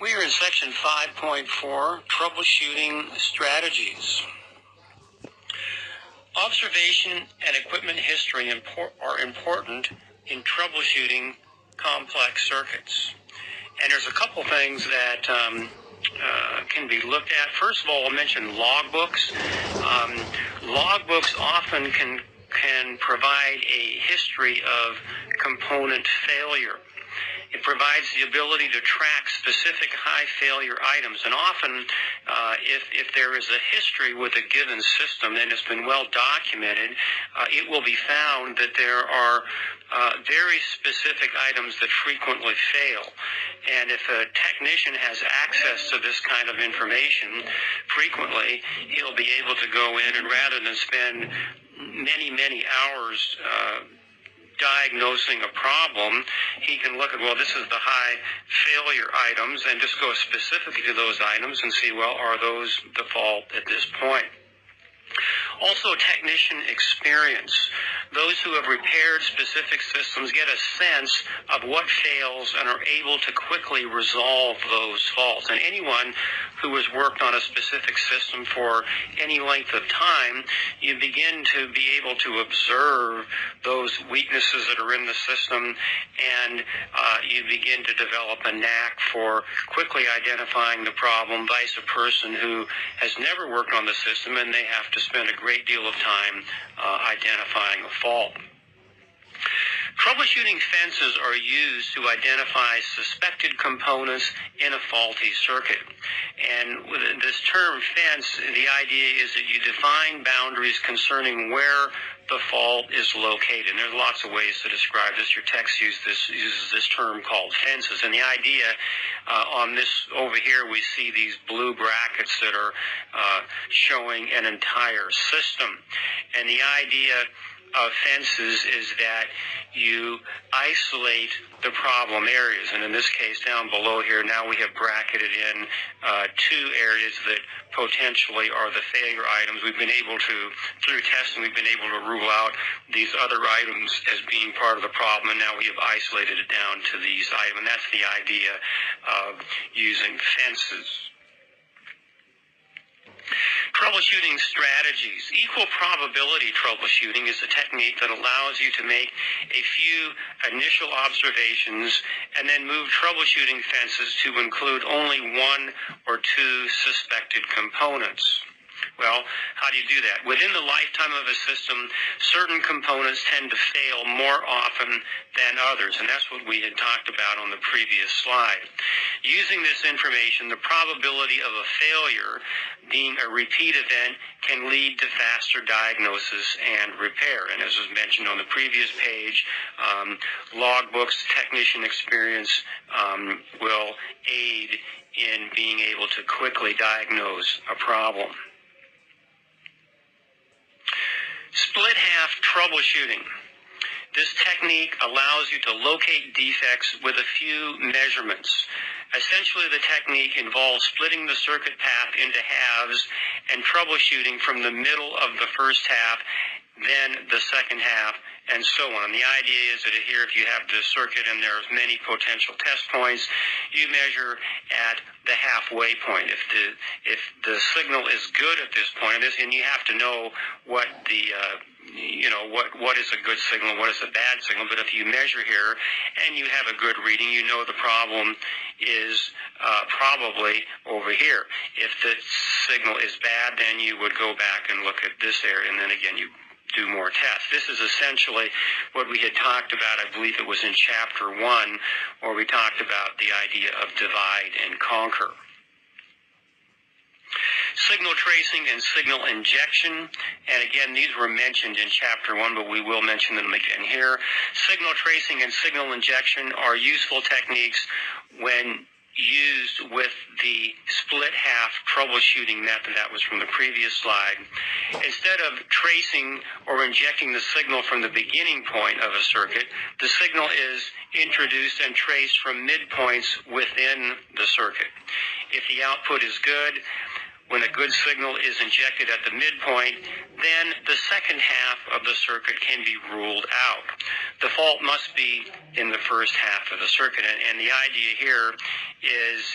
We are in section 5.4, Troubleshooting Strategies. Observation and equipment history are important in troubleshooting complex circuits. And there's a couple things that can be looked at. First of all, I'll mention logbooks. Logbooks often can provide a history of component failure. It provides the ability to track specific high failure items, and often if there is a history with a given system and it's been well documented, it will be found that there are very specific items that frequently fail. And if a technician has access to this kind of information frequently, he'll be able to go in and rather than spend many hours diagnosing a problem, he can look at, well, this is the high failure items and just go specifically to those items and see, well, are those the fault at this point? Also, technician experience. Those who have repaired specific systems get a sense of what fails and are able to quickly resolve those faults. And anyone who has worked on a specific system for any length of time, you begin to be able to observe those weaknesses that are in the system, and you begin to develop a knack for quickly identifying the problem, vice a person who has never worked on the system and they have to spend a great deal of time identifying a fault. Troubleshooting fences are used to identify suspected components in a faulty circuit. And with this term fence, the idea is that you define boundaries concerning where the fault is located. And there's lots of ways to describe this. Your text uses this term called fences. And the idea on this over here, we see these blue brackets that are showing an entire system. And the idea of fences is that you isolate the problem areas, and in this case down below here now we have bracketed in two areas that potentially are the failure items. We've been able to, through testing, we've been able to rule out these other items as being part of the problem, and now we have isolated it down to these items, and that's the idea of using fences. Troubleshooting strategies. Equal probability troubleshooting is a technique that allows you to make a few initial observations and then move troubleshooting fences to include only one or two suspected components. Well, how do you do that? Within the lifetime of a system, certain components tend to fail more often than others, and that's what we had talked about on the previous slide. Using this information, the probability of a failure being a repeat event can lead to faster diagnosis and repair. And as was mentioned on the previous page, logbooks, technician experience will aid in being able to quickly diagnose a problem. Split half troubleshooting. This technique allows you to locate defects with a few measurements. Essentially, the technique involves splitting the circuit path into halves and troubleshooting from the middle of the first half, then the second half, and so on. The idea is that here, if you have the circuit and there's many potential test points, you measure at the halfway point. If the signal is good at this point, and you have to know what the what is a good signal, what is a bad signal. But if you measure here and you have a good reading, you know the problem is probably over here. If the signal is bad, then you would go back and look at this area, and then again you do more tests. This is essentially what we had talked about, I believe it was in Chapter 1, where we talked about the idea of divide and conquer. Signal tracing and signal injection, and again, these were mentioned in Chapter 1, but we will mention them again here. Signal tracing and signal injection are useful techniques when used with the split half troubleshooting method that was from the previous slide. Instead of tracing or injecting the signal from the beginning point of a circuit, the signal is introduced and traced from midpoints within the circuit. If the output is good, when a good signal is injected at the midpoint, then the second half of the circuit can be ruled out. The fault must be in the first half of the circuit, and the idea here is,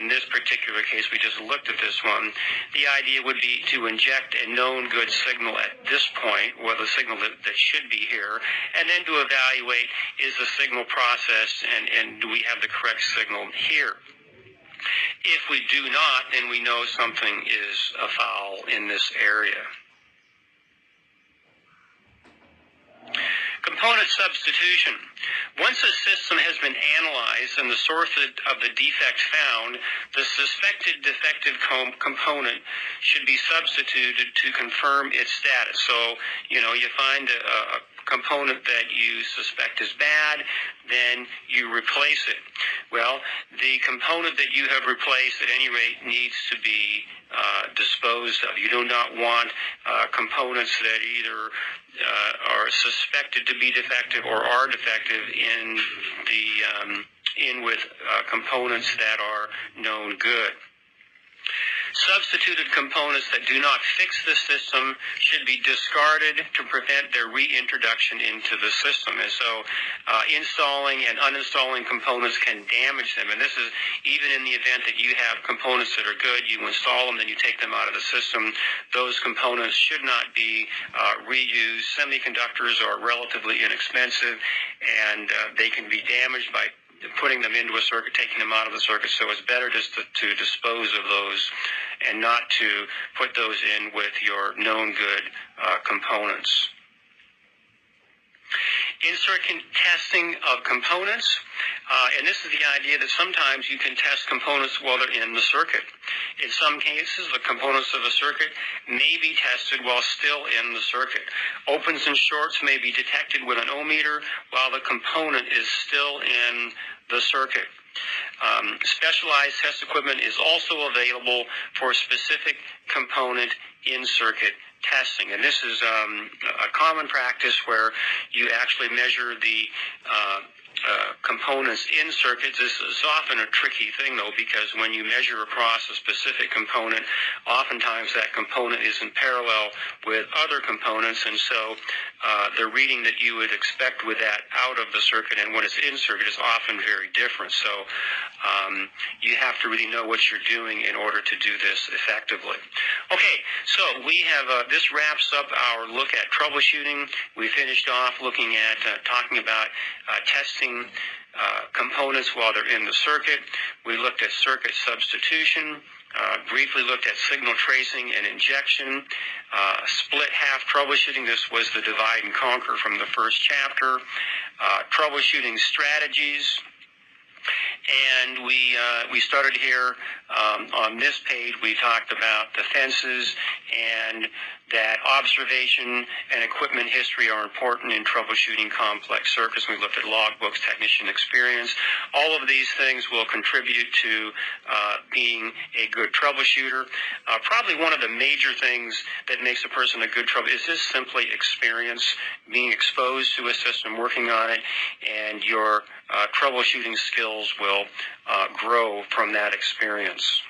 in this particular case, we just looked at this one, the idea would be to inject a known good signal at this point, or the signal that should be here, and then to evaluate, is the signal processed, and do we have the correct signal here? If we do not, then we know something is afoul in this area. Component substitution. Once a system has been analyzed and the source of the defect found, the suspected defective component should be substituted to confirm its status. So, you find a component that you suspect is bad, then you replace it. Well, the component that you have replaced at any rate needs to be disposed of. You do not want components that either are suspected to be defective or are defective in with components that are known good. Substituted components that do not fix the system should be discarded to prevent their reintroduction into the system. And so installing and uninstalling components can damage them. And this is even in the event that you have components that are good, you install them, then you take them out of the system. Those components should not be reused. Semiconductors are relatively inexpensive, and they can be damaged by putting them into a circuit, taking them out of the circuit, so it's better just to dispose of those and not to put those in with your known good components. In-circuit testing of components, and this is the idea that sometimes you can test components while they're in the circuit. In some cases, the components of a circuit may be tested while still in the circuit. Opens and shorts may be detected with an ohmmeter while the component is still in the circuit. Specialized test equipment is also available for specific component in-circuit testing. And this is a common practice where you actually measure the components in circuits. This is often a tricky thing, though, because when you measure across a specific component, oftentimes that component is in parallel with other components, and so the reading that you would expect with that out of the circuit and when it's in circuit is often very different. So you have to really know what you're doing in order to do this effectively. Okay, so we have this wraps up our look at troubleshooting. We finished off looking at talking about testing components while they're in the circuit. We looked at circuit substitution, briefly looked at signal tracing and injection, split half troubleshooting. This was the divide and conquer from the first chapter, troubleshooting strategies. And we started here on this page. We talked about the fences and that observation and equipment history are important in troubleshooting complex circuits. We looked at logbooks, technician experience. All of these things will contribute to being a good troubleshooter. Probably one of the major things that makes a person a good troubleshooter is just simply experience, being exposed to a system, working on it, and your troubleshooting skills will grow from that experience.